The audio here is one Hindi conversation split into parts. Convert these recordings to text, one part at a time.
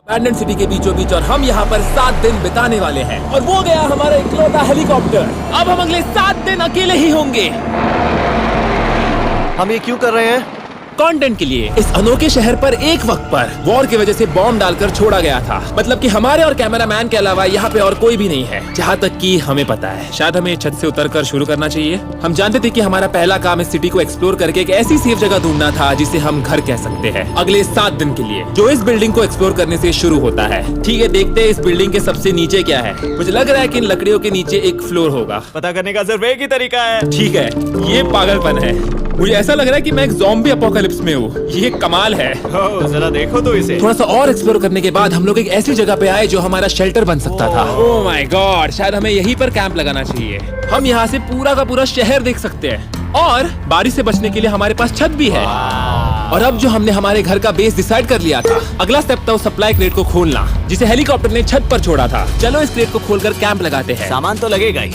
अबैंडन्ड सिटी के बीचों बीच और हम यहाँ पर 7 दिन बिताने वाले हैं और वो गया हमारा इकलौता हेलीकॉप्टर। अब हम अगले 7 दिन अकेले ही होंगे। हम ये क्यों कर रहे हैं? कंटेंट के लिए। इस अनोखे शहर पर एक वक्त पर वॉर की वजह से बॉम्ब डालकर छोड़ा गया था। मतलब कि हमारे और कैमरामैन के अलावा यहाँ पे और कोई भी नहीं है, जहाँ तक कि हमें पता है। शायद हमें छत से उतरकर शुरू करना चाहिए। हम जानते थे कि हमारा पहला काम इस सिटी को एक्सप्लोर करके एक ऐसी सेफ जगह ढूंढना था जिसे हम घर कह सकते हैं, अगले 7 दिन के लिए, जो इस बिल्डिंग को एक्सप्लोर करने से शुरू होता है। ठीक है, देखते हैं इस बिल्डिंग के सबसे नीचे क्या है। मुझे लग रहा है कि इन लकड़ियों के नीचे एक फ्लोर होगा। पता करने का सिर्फ एक ही तरीका है। ठीक है, ये पागलपन है। मुझे ऐसा लग रहा है कि मैं एक ज़ॉम्बी अपोकलिप्स में हूँ। ये कमाल है। जरा देखो तो इसे। थोड़ा सा और एक्सप्लोर करने के बाद हम लोग एक ऐसी जगह पे आए जो हमारा शेल्टर बन सकता था। ओह माय गॉड, शायद हमें यहीं पर कैंप लगाना चाहिए। हम यहाँ से पूरा का पूरा शहर देख सकते हैं और बारिश से बचने के लिए हमारे पास छत भी है। और अब जो हमने हमारे घर का बेस डिसाइड कर लिया था, अगला स्टेप था उस सप्लाई क्रेट को खोलना जिसे हेलीकॉप्टर ने छत पर छोड़ा था। चलो इस क्रेट को खोलकर कैंप लगाते हैं। सामान तो लगेगा ही।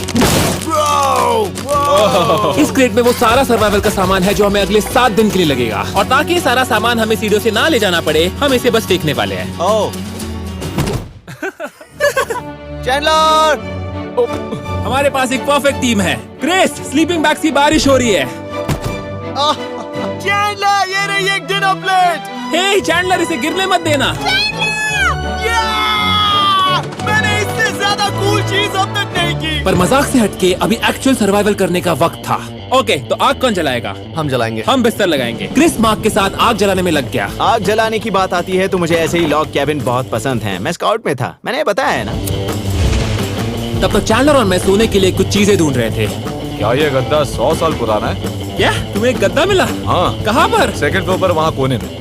इस क्रेट में वो सारा सर्वाइवल का सामान है जो हमें अगले 7 दिन के लिए लगेगा। और ताकि ये सारा सामान हमें सीढ़ियों से ना ले जाना पड़े, हम इसे बस फेंकने वाले हैं। ओह चैंडलर! हमारे पास एक परफेक्ट टीम है। क्रिस, स्लीपिंग बैग्स की बारिश हो रही है। चैंडलर, ये रही एक डिनर प्लेट। हे चैंडलर, इसे गिरने मत देना। मैंने इससे ज्यादा कूल चीज अब तक नहीं की। पर मजाक से हटके अभी एक्चुअल सर्वाइवल करने का वक्त था। ओके, तो आग कौन जलाएगा? हम जलाएंगे। हम बिस्तर लगाएंगे। क्रिस मार्क के साथ आग जलाने में लग गया। आग जलाने की बात आती है तो मुझे ऐसे ही लॉग कैबिन बहुत पसंद है। मैं स्काउट में था, मैंने बताया है ना। तब तक चैंडलर और मैं सोने के लिए कुछ चीजें ढूंढ रहे थे। क्या ये गद्दा 100 साल पुराना है? क्या तुम्हें एक गद्दा मिला? हाँ। कहाँ पर? सेकंड फ्लोर पर, वहाँ कोने में।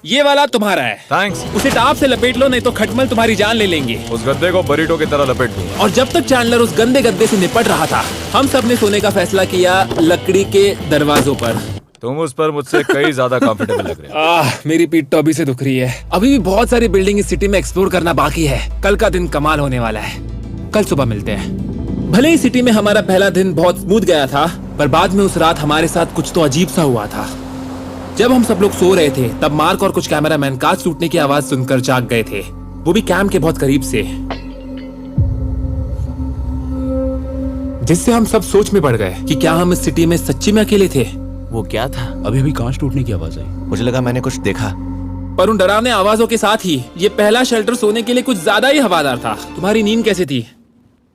ये वाला तुम्हारा है। थैंक्स। उसे टाप से लपेट लो, नहीं तो खटमल तुम्हारी जान ले लेंगे। उस गद्दे को बरीटो की तरह लपेट दूंगा। और जब तक चैंडलर उस गंदे गद्दे से निपट रहा था, हम सब ने सोने का फैसला किया लकड़ी के दरवाजों पर। तुम उस पर मुझसे कई ज्यादा कंफर्टेबल लग रहे हो। मेरी पीठ तो अभी से दुख रही है। अभी भी बहुत सारी बिल्डिंग इस सिटी में एक्सप्लोर करना बाकी है। कल का दिन कमाल होने वाला है। कल सुबह मिलते हैं। भले ही सिटी में हमारा पहला दिन बहुत स्मूथ गया था, पर बाद में उस रात हमारे साथ कुछ तो अजीब सा हुआ था। जब हम सब लोग सो रहे थे, तब मार्क और कुछ कैमरामैन कांच टूटने की आवाज सुनकर जाग गए थे, वो भी कैंप के बहुत करीब से, जिससे हम सब सोच में पड़ गए कि क्या हम इस सिटी में सच्ची में अकेले थे। वो क्या था? अभी अभी कांच टूटने की आवाज आई। मुझे लगा मैंने कुछ देखा। पर उन डरावने आवाजों के साथ ही ये पहला शेल्टर सोने के लिए कुछ ज्यादा ही हवादार था। तुम्हारी नींद कैसी थी?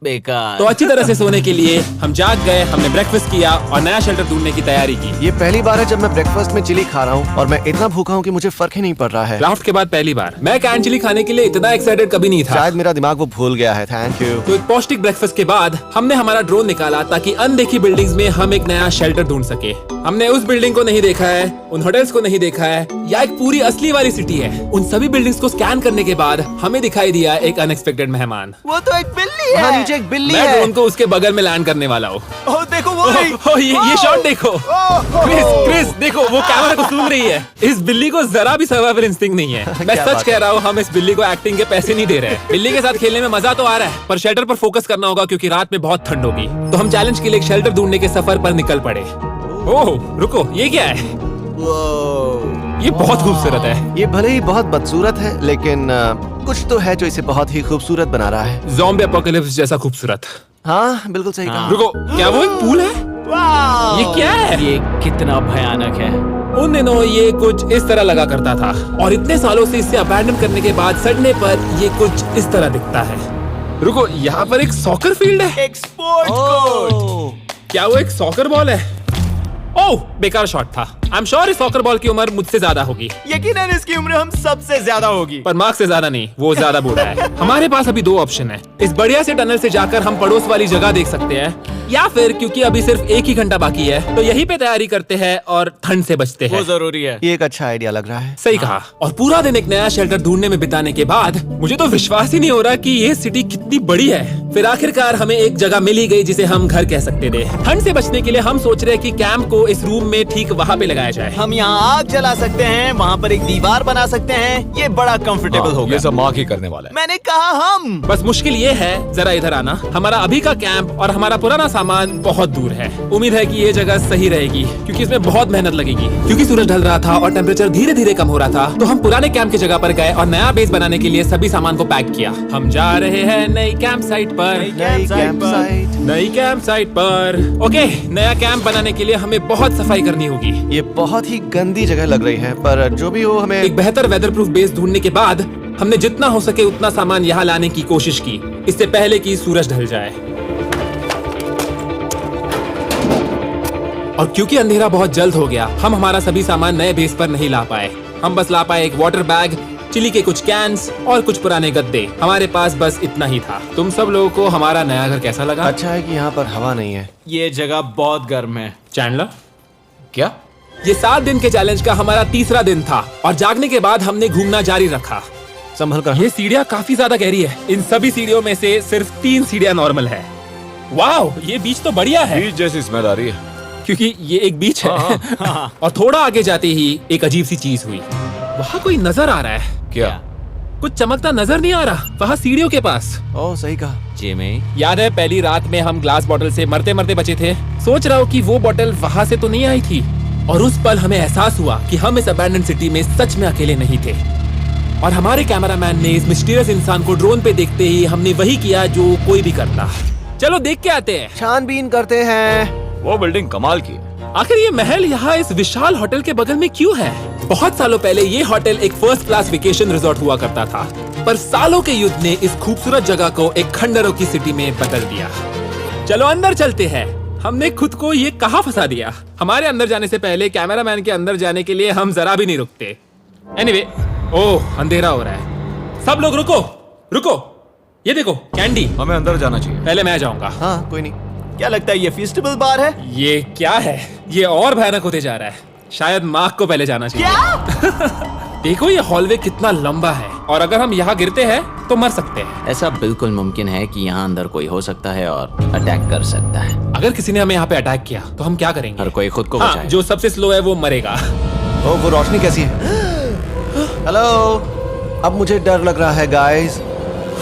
बेकार। तो अच्छी तरह से सोने के लिए हम जाग गए, हमने ब्रेकफास्ट किया और नया शेल्टर ढूंढने की तैयारी की। ये पहली बार है जब मैं ब्रेकफास्ट में चिली खा रहा हूँ और मैं इतना भूखा हूँ कि मुझे फर्क ही नहीं पड़ रहा है। क्राफ्ट के बाद पहली बार। मैं कैन चिली खाने के लिए इतना एक्साइटेड कभी नहीं था। शायद मेरा दिमाग वो भूल गया है। Thank you. तो एक पौष्टिक ब्रेकफास्ट के बाद हमने हमारा ड्रोन निकाला ताकि अनदेखी बिल्डिंग्स में हम एक नया शेल्टर ढूंढ सके। हमने उस बिल्डिंग को नहीं देखा है, उन होटल्स को नहीं देखा है, या एक पूरी असली वाली सिटी है। उन सभी बिल्डिंग्स को स्कैन करने के बाद हमें दिखाई दिया एक अनएक्सपेक्टेड मेहमान। वो तो एक बिल्ली वहाँ है। नीचे एक बिल्ली मैं है। ड्रोन को उसके बगल में लैंड करने वाला हूँ। ओह देखो वो रही। ये शॉट देखो। क्रिस देखो, वो कैमरा को सूंघ रही है। इस बिल्ली को जरा भी सर्वाइवल इंस्टिंक्ट नहीं है। मैं क्या सच बात कह रहा हूँ, हम इस बिल्ली को एक्टिंग के पैसे नहीं दे रहे हैं। बिल्ली के साथ खेलने में मजा तो आ रहा है, पर शेल्टर पर फोकस करना होगा क्योंकि रात में बहुत ठंड होगी। तो हम चैलेंज के लिए एक शेल्टर ढूंढने के सफर पर निकल पड़े। ओह रुको, ये क्या है? ये बहुत खूबसूरत है। ये भले ही बहुत बदसूरत है, लेकिन कुछ तो है जो इसे बहुत ही खूबसूरत बना रहा है। ज़ॉम्बी अपोकलिप्स जैसा खूबसूरत। हाँ बिल्कुल सही कहा। रुको, क्या वो एक पूल है? ये क्या है? ये कितना भयानक है। उन दिनों ये कुछ इस तरह लगा करता था और इतने सालों से इसे अबैंडन करने के बाद सड़ने पर ये कुछ इस तरह दिखता है। रुको, यहाँ पर एक सॉकर फील्ड है। एक स्पोर्ट्स कोर्ट। क्या वो एक सॉकर बॉल है? ओह, बेकार शॉट था। आई एम श्योर इस सॉकर बॉल की उम्र मुझसे ज्यादा होगी। यकीनन इसकी उम्र हम सबसे ज्यादा होगी। पर मार्क से ज्यादा नहीं, वो ज्यादा बूढ़ा है। हमारे पास अभी 2 ऑप्शन है। इस बढ़िया से टनल से जाकर हम पड़ोस वाली जगह देख सकते हैं, या फिर क्योंकि अभी सिर्फ 1 ही घंटा बाकी है तो यहीं पे तैयारी करते हैं और ठंड से बचते वो हैं। जरूरी है। ये एक अच्छा आइडिया लग रहा है। सही कहा। और पूरा दिन एक नया शेल्टर ढूंढने में बिताने के बाद मुझे तो विश्वास ही नहीं हो रहा कि ये सिटी कितनी बड़ी है। फिर आखिरकार हमें एक जगह मिल ही गई जिसे हम घर कह सकते थे। ठंड से बचने के लिए हम सोच रहे हैं कि कैंप को इस रूम में ठीक वहाँ पे लगाया लगाया जाए। हम यहाँ आग जला सकते हैं, वहाँ पर एक दीवार बना सकते हैं। ये बड़ा कंफर्टेबल हाँ, होगा। ये सब मार्क ही करने वाला है। मैंने कहा हम। बस मुश्किल ये है, जरा इधर आना। हमारा अभी का कैंप और हमारा पुराना सामान बहुत दूर है। उम्मीद है कि ये जगह सही रहेगी क्योंकि इसमें बहुत मेहनत लगेगी। क्योंकि सूरज ढल रहा था और टेम्परेचर धीरे धीरे कम हो रहा था, तो हम पुराने कैंप की जगह पर गए और नया बेस बनाने के लिए सभी सामान को पैक किया। हम जा रहे हैं नई कैंप साइट पर। नई कैंप साइट। नई कैंप साइट पर। ओके, नया कैंप बनाने के लिए हमें बहुत सफाई करनी होगी। ये बहुत ही गंदी जगह लग रही है, पर जो भी हो हमें एक बेहतर वेदर प्रूफ बेस ढूंढने के बाद हमने जितना हो सके उतना सामान यहाँ लाने की कोशिश की, इससे पहले कि सूरज ढल जाए। और क्योंकि अंधेरा बहुत जल्द हो गया, हम हमारा सभी सामान नए बेस पर नहीं ला पाए। हम बस ला पाए एक वाटर बैग, चिली के कुछ कैंस और कुछ पुराने गद्दे। हमारे पास बस इतना ही था। तुम सब लोगों को हमारा नया घर कैसा लगा? अच्छा है कि यहाँ पर हवा नहीं है। ये जगह बहुत गर्म है। चैंडलर, क्या? ये 7 दिन के चैलेंज का हमारा तीसरा दिन था और जागने के बाद हमने घूमना जारी रखा। संभल कर। ये सीढ़ियाँ काफी ज्यादा गहरी है। इन सभी सीढ़ियों में से सिर्फ 3 सीढ़ियाँ नॉर्मल है। वाओ, ये बीच तो बढ़िया है बीच जैसी स्मेल आ रही है। क्योंकि ये एक बीच है। हाँ। और थोड़ा आगे जाते ही एक अजीब सी चीज हुई। वहाँ कोई नजर आ रहा है। क्या? कुछ चमकता नजर नहीं आ रहा वहाँ सीढ़ियों के पास। ओह, सही कहा। जिमी, याद है पहली रात में हम ग्लास बॉटल से मरते मरते बचे थे? सोच रहा हूँ कि वो बॉटल वहाँ से तो नहीं आई थी। और उस पल हमें एहसास हुआ कि हम इस अबैंडन सिटी में सच में अकेले नहीं थे। और हमारे कैमरामैन ने इस मिस्टीरियस इंसान को ड्रोन पे देखते ही हमने वही किया जो कोई भी करता। चलो देख के आते हैं। छानबीन करते हैं। वो बिल्डिंग कमाल की है। आखिर ये महल यहाँ इस विशाल होटल के बगल में क्यों है? बहुत सालों पहले ये होटल एक फर्स्ट क्लास वेकेशन रिजॉर्ट हुआ करता था, पर सालों के युद्ध ने इस खूबसूरत जगह को एक खंडरों की सिटी में बदल दिया। चलो अंदर चलते हैं। हमने खुद को ये कहाँ फंसा दिया? हमारे अंदर जाने से पहले कैमरामैन के अंदर जाने के लिए हम जरा भी नहीं रुकते। एनीवे, ओह अंधेरा हो रहा है। सब लोग रुको रुको, ये देखो कैंडी। हमें अंदर जाना चाहिए। पहले मैं जाऊंगा। हाँ, कोई नहीं। क्या लगता है ये फेस्टिवल बार है? ये क्या है? ये और भयानक होते जा रहा है। शायद मार्क को पहले जाना चाहिए। क्या? देखो ये हॉलवे कितना लंबा है और अगर हम यहाँ गिरते हैं तो मर सकते हैं। ऐसा बिल्कुल मुमकिन है कि यहाँ अंदर कोई हो सकता है और अटैक कर सकता है। अगर किसी ने हमें यहाँ पे अटैक किया तो हम क्या करेंगे? हर कोई खुद को हाँ, बचाए। जो सबसे स्लो है वो मरेगा। ओह, वो रोशनी कैसी है? हेलो, अब मुझे डर लग रहा है गाइस।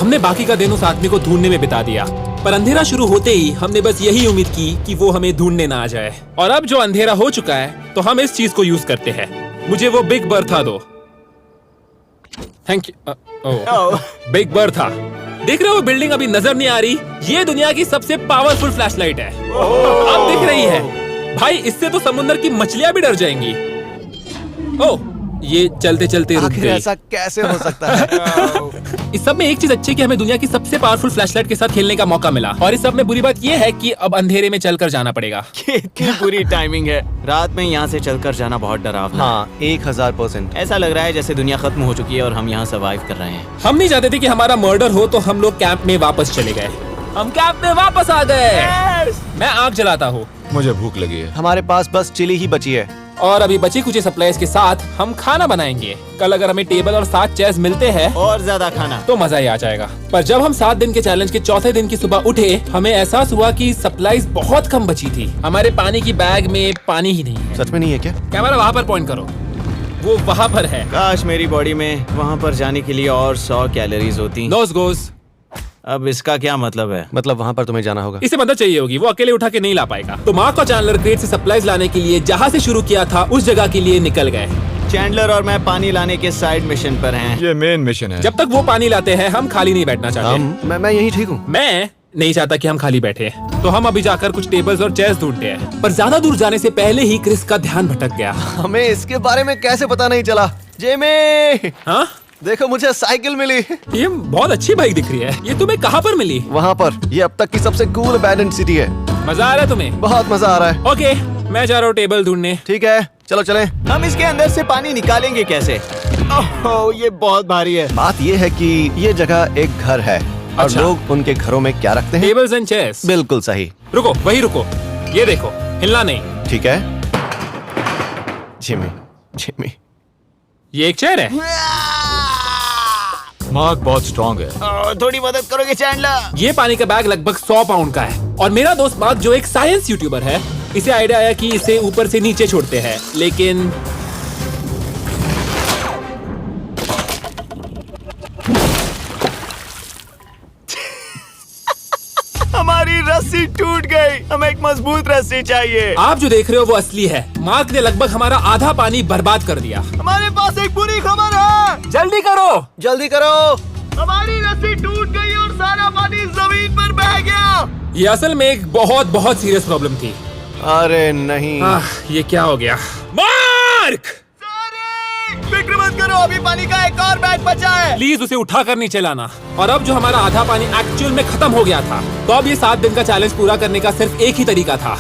हमने बाकी का दिन उस आदमी को ढूंढने में बिता दिया, पर अंधेरा शुरू होते ही हमने बस यही उम्मीद की कि वो हमें ढूंढने ना आ जाए। और अब जो अंधेरा हो चुका है तो हम इस चीज को यूज करते हैं। मुझे वो बिग बर्था दो। Thank you. बिग बर्था, देख रहे हो बिल्डिंग अभी नजर नहीं आ रही? ये दुनिया की सबसे पावरफुल फ्लैशलाइट है। अब दिख रही है भाई, इससे तो समुद्र की मछलियां भी डर जाएंगी। ओह, ये चलते चलते रुक आखिर गई। ऐसा कैसे हो सकता है? इस सब में एक चीज अच्छी कि हमें दुनिया की सबसे पावरफुल फ्लैशलाइट के साथ खेलने का मौका मिला। और इस सब में बुरी बात ये है कि अब अंधेरे में चलकर जाना पड़ेगा। कितनी बुरी टाइमिंग है। रात में यहाँ से चलकर जाना बहुत डरावना है। हाँ, 1000%। ऐसा लग रहा है जैसे दुनिया खत्म हो चुकी है और हम यहाँ सर्वाइव कर रहे हैं। हम नहीं चाहते थे कि हमारा मर्डर हो, तो हम लोग कैंप में वापस चले गए। हम कैंप में वापस आ गए। मैं आग जलाता हूँ मुझे भूख लगी है। हमारे पास बस चिली ही बची है। और अभी बची कुछ सप्लाईज के साथ हम खाना बनाएंगे। कल अगर हमें टेबल और 7 चेयर्स मिलते हैं और ज्यादा खाना तो मजा ही आ जाएगा। पर जब हम 7 दिन के चैलेंज के चौथे दिन की सुबह उठे, हमें एहसास हुआ कि सप्लाईज बहुत कम बची थी। हमारे पानी की बैग में पानी ही नहीं है। सच में नहीं है क्या? कैमरा वहाँ पर पॉइंट करो, वो वहाँ पर है। काश मेरी बॉडी में वहाँ पर जाने के लिए और 100 कैलोरीज होती। नोज गोज। अब इसका क्या मतलब है? मतलब वहाँ पर तुम्हें जाना होगा। इसे मदद चाहिए होगी, वो अकेले उठा के नहीं ला पाएगा। तो मार्क और चैंडलर क्रेट से सप्लाईज लाने के लिए जहाँ से शुरू किया था उस जगह के लिए निकल गए। चैंडलर और मैं पानी लाने के साइड मिशन पर हैं। ये मेन मिशन है। जब तक वो पानी लाते हैं हम खाली नहीं बैठना चाहते। मैं यही ठीक हूँ। मैं नहीं चाहता कि हम खाली बैठे, तो हम अभी जाकर कुछ टेबल्स और चेयर्स ढूंढते हैं। पर ज्यादा दूर जाने से पहले ही क्रिस का ध्यान भटक गया। हमें इसके बारे में कैसे पता नहीं चला? जेमी, हाँ, देखो मुझे साइकिल मिली। ये बहुत अच्छी बाइक दिख रही है। ये तुम्हें कहाँ पर मिली? वहाँ पर। ये अब तक की सबसे कूल अबैंडन्ड सिटी है। मजा आ रहा है तुम्हें? बहुत मजा आ रहा है। ओके, मैं जा रहा हूँ टेबल ढूंढने। ठीक है, चलो चलें। हम इसके अंदर से पानी निकालेंगे कैसे? ओह, ये बहुत भारी है। बात ये है कि ये जगह एक घर है और अच्छा। लोग उनके घरों में क्या रखते हैं? Tables and chairs. बिल्कुल सही। रुको, वही रुको, ये देखो, हिलना नहीं। ठीक है। जिमी, जिमी, ये एक चेयर है। मार्क बहुत स्ट्रांग है। थोड़ी मदद करोगे चैंडलर? ये पानी का बैग लगभग 100 पाउंड का है। और मेरा दोस्त मार्क जो एक साइंस यूट्यूबर है, इसे आइडिया आया कि इसे ऊपर से नीचे छोड़ते हैं, लेकिन हमारी रस्सी टूट गई। हमें एक मजबूत रस्सी चाहिए। आप जो देख रहे हो वो असली है। मार्क ने लगभग हमारा आधा पानी बर्बाद कर दिया। हमारे पास एक बुरी खबर है। जल्दी करो। जल्दी करो। हमारी रस्सी टूट गई और सारा पानी जमीन पर बह गया। ये असल में एक बहुत बहुत सीरियस प्रॉब्लम थी। अरे नहीं। ये क्या हो गया? मार्क! फिक्र मत करो, अभी पानी का एक और बैग बचा है। प्लीज उसे उठा कर नीचे लाना। और अब जो हमारा आधा पानी एक्चुअल में खत्म हो गया था, तो अब ये 7 दिन का चैलेंज पूरा करने का सिर्फ एक ही तरीका था।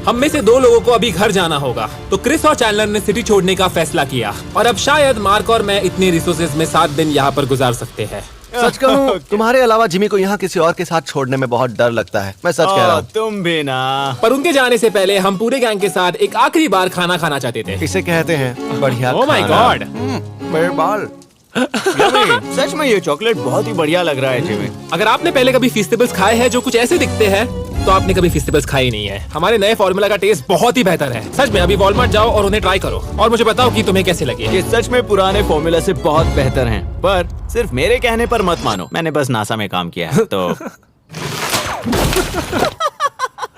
हम में से 2 लोगों को अभी घर जाना होगा। तो क्रिस और चैंडलर ने सिटी छोड़ने का फैसला किया और अब शायद मार्क और मैं इतने रिसोर्सेज में 7 दिन यहाँ पर गुजार सकते हैं। सच कहूँ, तुम्हारे अलावा जिमी को यहाँ किसी और के साथ छोड़ने में बहुत डर लगता है। मैं सच कह रहा हूँ। तुम भी ना। पर उनके जाने से पहले हम पूरे गैंग के साथ एक आखिरी बार खाना खाना चाहते थे। इसे कहते हैं बढ़िया ओह माय खाना। गॉड! मेरे बाल। जिमी, सच में ये चॉकलेट बहुत ही बढ़िया लग रहा है जिमी। अगर आपने पहले कभी फेस्टिवल्स खाए हैं जो कुछ ऐसे दिखते हैं, तो आपने कभी फेस्टिवल्स खाए नहीं है। हमारे नए फॉर्मूला का टेस्ट बहुत ही बेहतर है। सच में अभी वॉलमार्ट जाओ और उन्हें ट्राई करो और मुझे बताओ कि तुम्हें कैसे लगे। ये सच में पुराने फॉर्मूला से बहुत बेहतर हैं, पर सिर्फ मेरे कहने पर मत मानो। मैंने बस नासा में काम किया है तो।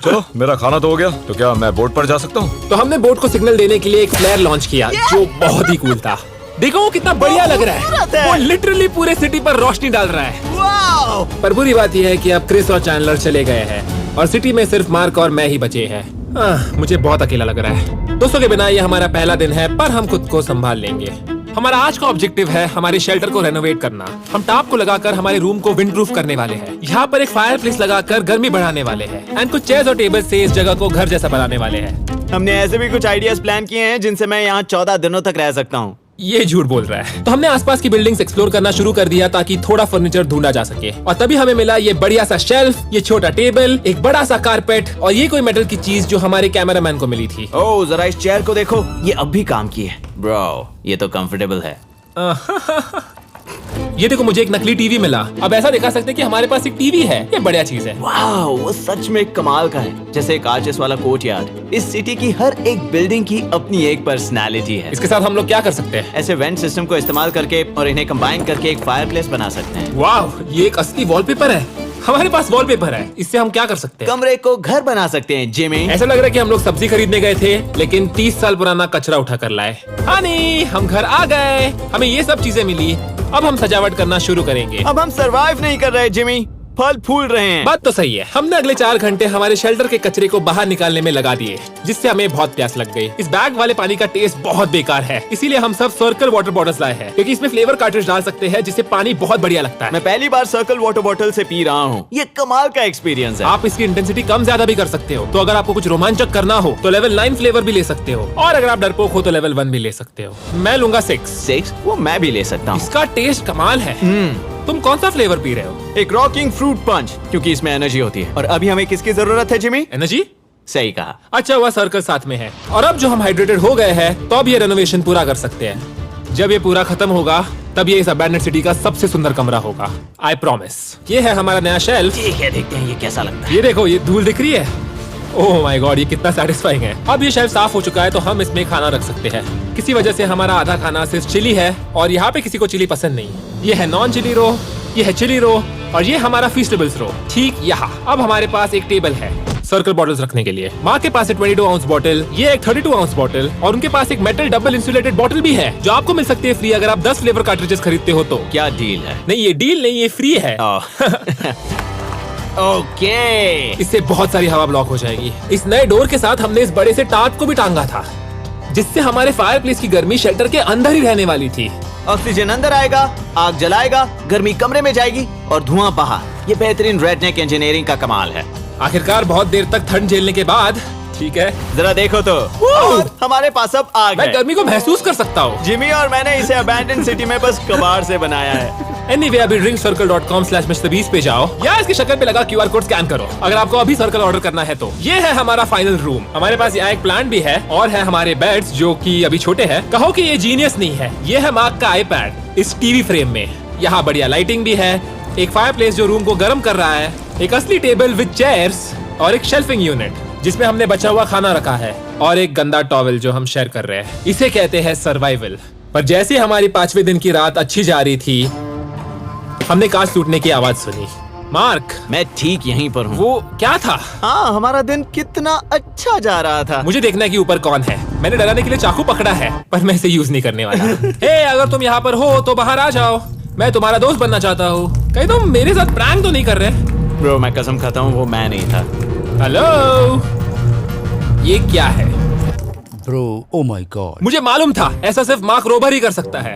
चलो, मेरा खाना तो हो गया, तो क्या मैं बोट पर जा सकता हूँ? तो हमने बोट को सिग्नल देने के लिए एक फ्लेयर लॉन्च किया जो बहुत ही कूल था। देखो वो कितना बढ़िया लग रहा है। वो लिटरली पूरे सिटी पर रोशनी डाल रहा है। वाओ! पर बुरी बात यह है कि अब क्रिस और चैंडलर चले गए हैं और सिटी में सिर्फ मार्क और मैं ही बचे हैं। मुझे बहुत अकेला लग रहा है। दोस्तों के बिना ये हमारा पहला दिन है, पर हम खुद को संभाल लेंगे। हमारा आज का ऑब्जेक्टिव है हमारे शेल्टर को रेनोवेट करना। हम टाप को लगाकर हमारे रूम को विंड प्रूफ करने वाले हैं। यहाँ पर एक फायर प्लेस लगाकर गर्मी बढ़ाने वाले हैं एंड कुछ चेयर्स और टेबल से इस जगह को घर जैसा बनाने वाले हैं। हमने ऐसे भी कुछ आइडियाज प्लान किए हैं जिनसे मैं यहाँ 14 दिनों तक रह सकता हूँ। ये झूठ बोल रहा है। तो हमने आसपास की बिल्डिंग्स एक्सप्लोर करना शुरू कर दिया ताकि थोड़ा फर्नीचर ढूंढा जा सके और तभी हमें मिला ये बढ़िया सा शेल्फ, ये छोटा टेबल, एक बड़ा सा कारपेट और ये कोई मेटल की चीज जो हमारे कैमरामैन को मिली थी। ओह, जरा इस चेयर को देखो, ये अब भी काम की है। ब्रो, ये तो कंफर्टेबल है। ये देखो, मुझे एक नकली टीवी मिला। अब ऐसा दिखा सकते हैं कि हमारे पास एक टीवी है। ये बढ़िया चीज है। वाओ, वो सच में कमाल का है। जैसे एक आर्चेस वाला कोर्टयार्ड। इस सिटी की हर एक बिल्डिंग की अपनी एक पर्सनालिटी है। इसके साथ हम लोग क्या कर सकते हैं? ऐसे वेंट सिस्टम को इस्तेमाल करके और इन्हें कंबाइन करके एक फायरप्लेस बना सकते हैं। वाह, ये एक असली वॉलपेपर है। हमारे पास वॉलपेपर है, इससे हम क्या कर सकते हैं? कमरे को घर बना सकते हैं जिमी। ऐसा लग रहा है कि हम लोग सब्जी खरीदने गए थे लेकिन 30 साल पुराना कचरा उठा कर लाए। हनी, हम घर आ गए। हमें ये सब चीजें मिली। अब हम सजावट करना शुरू करेंगे। अब हम सरवाइव नहीं कर रहे जिमी, फल फूल रहे हैं। बात तो सही है। हमने अगले 4 घंटे हमारे शेल्टर के कचरे को बाहर निकालने में लगा दिए, जिससे हमें बहुत प्यास लग गई। इस बैग वाले पानी का टेस्ट बहुत बेकार है, इसीलिए हम सब सर्कल वाटर बॉटल्स लाए हैं क्योंकि इसमें फ्लेवर कार्ट्रिज डाल सकते हैं जिससे पानी बहुत बढ़िया लगता है। मैं पहली बार सर्कल वाटर बॉटल से पी रहा हूँ। ये कमाल का एक्सपीरियंस है। आप इसकी इंटेंसिटी कम ज्यादा भी कर सकते हो। तो अगर आपको कुछ रोमांचक करना हो तो लेवल 9 फ्लेवर भी ले सकते हो और अगर आप डरपोक हो तो लेवल 1 भी ले सकते हो। मैं लूंगा 6। वो मैं भी ले सकता हूँ। इसका टेस्ट कमाल है। तुम कौन सा फ्लेवर पी रहे हो? एक रॉकिंग फ्रूट पंच, क्योंकि इसमें एनर्जी होती है। और अभी हमें किसकी जरूरत है जिमी? एनर्जी? सही कहा। अच्छा हुआ सर्कल साथ में है। और अब जो हम हाइड्रेटेड हो गए हैं तो अब ये रेनोवेशन पूरा कर सकते हैं। जब ये पूरा खत्म होगा तब ये इस अबैंडन्ड सिटी का सबसे सुंदर कमरा होगा। I promise. ये है हमारा नया शेल्फ। ठीक है, देखते हैं ये कैसा लगता है। ये देखो, ये धूल दिख रही है। ओह माय गॉड, ये कितना सैटिस्फाइंग है। अब ये शेल्फ साफ हो चुका है तो हम इसमें खाना रख सकते हैं। किसी वजह से हमारा आधा खाना सिर्फ चिली है और यहाँ पे किसी को चिली पसंद नहीं। ये है नॉन चिली रो, ये है चिली रो और ये हमारा फीस्टेबल्स रो ठीक यहाँ। अब हमारे पास एक टेबल है सर्कल बॉटल्स रखने के लिए। माँ के पास है 22 आउंस बॉटल, ये एक 32 आउंस बॉटल और उनके पास एक मेटल डबल इंसुलेटेड बॉटल भी है जो आपको मिल सकती है फ्री अगर आप 10 फ्लेवर कार्ट्रिजेस खरीदते हो तो। क्या डील है? नहीं, ये डील नहीं, ये फ्री है। ओके। इससे बहुत सारी हवा ब्लॉक हो जाएगी। इस नए डोर के साथ हमने इस बड़े से टार्प को भी टांगा था जिससे हमारे फायरप्लेस की गर्मी शेल्टर के अंदर ही रहने वाली थी। ऑक्सीजन अंदर आएगा, आग जलाएगा, गर्मी कमरे में जाएगी और धुआं बाहर। ये बेहतरीन रेडनेक इंजीनियरिंग का कमाल है। आखिरकार बहुत देर तक ठंड झेलने के बाद ठीक है। जरा देखो तो, और हमारे पास अब आग मैं है। गर्मी को महसूस कर सकता हूँ। जिमी और मैंने इसे अबैंडन सिटी में बस कबाड़ से बनाया है। Anyway, अभी drinkcircle.com/MrBeast पे जाओ या इसकी शक्ल पे लगा QR कोड स्कैन करो अगर आपको अभी सर्कल ऑर्डर करना है तो। ये है हमारा फाइनल रूम। हमारे पास यहाँ एक प्लांट भी है और है हमारे बेड्स जो कि अभी छोटे हैं। कहो कि ये जीनियस नहीं है। ये है मार्क का आईपैड इस टीवी फ्रेम में। यहाँ बढ़िया लाइटिंग भी है, एक फायरप्लेस जो रूम को गर्म कर रहा है, एक असली टेबल विद चेयर्स और एक शेल्फिंग यूनिट। जिसमें हमने बचा हुआ खाना रखा है और एक गंदा टॉवेल जो हम शेयर कर रहे हैं। इसे कहते हैं सर्वाइवल। पर जैसे हमारी 5वें दिन की रात अच्छी जा रही थी, हमने कांच टूटने की आवाज सुनी। मार्क, मैं ठीक यहीं पर हूँ। वो क्या था? हाँ, हमारा दिन कितना अच्छा जा रहा था। मुझे देखना है कि ऊपर कौन है। मैंने डराने के लिए चाकू पकड़ा है, पर मैं इसे यूज नहीं करने वाला। हे, अगर तुम यहाँ पर हो तो बाहर आ जाओ। मैं तुम्हारा दोस्त बनना चाहता हूँ। कहीं तुम मेरे साथ प्रैंक तो नहीं कर रहे? ब्रो, मैं कसम खाता हूँ वो मैं नहीं था। हेलो, ये क्या है? Bro, oh my God. मुझे मालूम था ऐसा सिर्फ मार्क रोबर ही कर सकता है।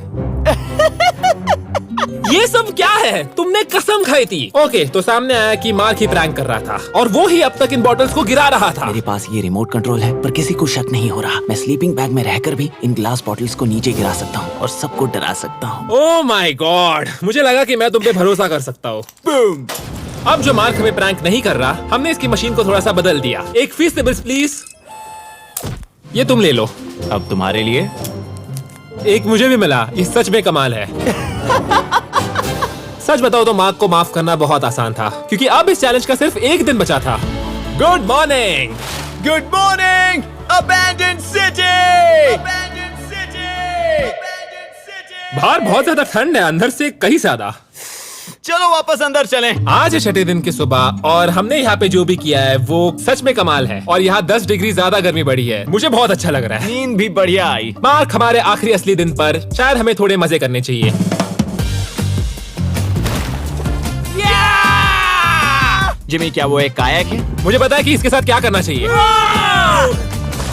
ये सब क्या है? तुमने कसम खाई थी। ओके, तो सामने आया कि मार्क ही प्रैंक कर रहा था और वो ही अब तक इन बॉटल्स को गिरा रहा था। मेरे पास ये रिमोट कंट्रोल है, पर किसी को शक नहीं हो रहा। मैं स्लीपिंग बैग में रहकर भी इन ग्लास बॉटल्स को नीचे गिरा सकता हूँ और सबको डरा सकता हूँ। ओह माय गॉड, मुझे लगा कि मैं तुम पे भरोसा कर सकता हूँ। अब जो मार्क हमें प्रैंक नहीं कर रहा, हमने इसकी मशीन को थोड़ा सा बदल दिया। एक फीसटेबल्स प्लीज। ये तुम ले लो। अब तुम्हारे लिए एक मुझे भी मिला। ये सच में कमाल है। सच बताओ तो मार्क को माफ करना बहुत आसान था, क्योंकि अब इस चैलेंज का सिर्फ एक दिन बचा था। Good morning. Good morning abandoned city. बाहर बहुत ज्यादा ठंड है, अंदर से कहीं ज्यादा। चलो वापस अंदर चलें। आज है 6ठे दिन की सुबह और हमने यहाँ पे जो भी किया है वो सच में कमाल है। और यहाँ 10 डिग्री ज्यादा गर्मी बढ़ी है। मुझे बहुत अच्छा लग रहा है। नींद भी बढ़िया आई। मार्क, हमारे आखिरी असली दिन पर शायद हमें थोड़े मजे करने चाहिए। जिमी, क्या वो एक कायाक है? मुझे पता है कि इसके साथ क्या करना चाहिए।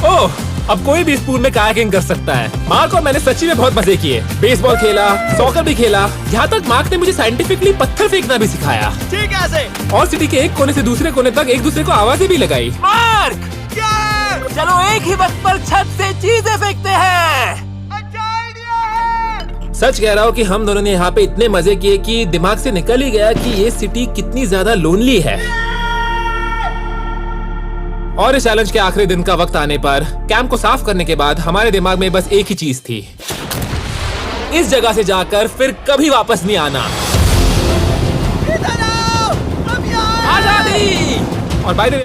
ओह, अब कोई भी स्पून में कायाकिंग कर सकता है। मार्क और मैंने सच्ची में बहुत मजे किए। बेसबॉल खेला, सॉकर भी खेला। यहाँ तक मार्क ने मुझे साइंटिफिकली पत्थर फेंकना भी सिखाया। ठीक है। और सिटी के एक कोने से दूसरे कोने तक एक दूसरे को आवाजें भी लगाई। मार्क, चलो एक ही वक्त पर छत से चीजें फेंकते हैं। सच कह रहा हूँ कि हम दोनों ने यहाँ पे इतने मजे किए कि दिमाग से निकल ही गया कि ये सिटी कितनी ज्यादा लोनली है। और इस चैलेंज के आखिरी दिन का वक्त आने पर कैंप को साफ करने के बाद हमारे दिमाग में बस एक ही चीज थी, इस जगह से जाकर फिर कभी वापस नहीं आना। आजादी। और बाय द वे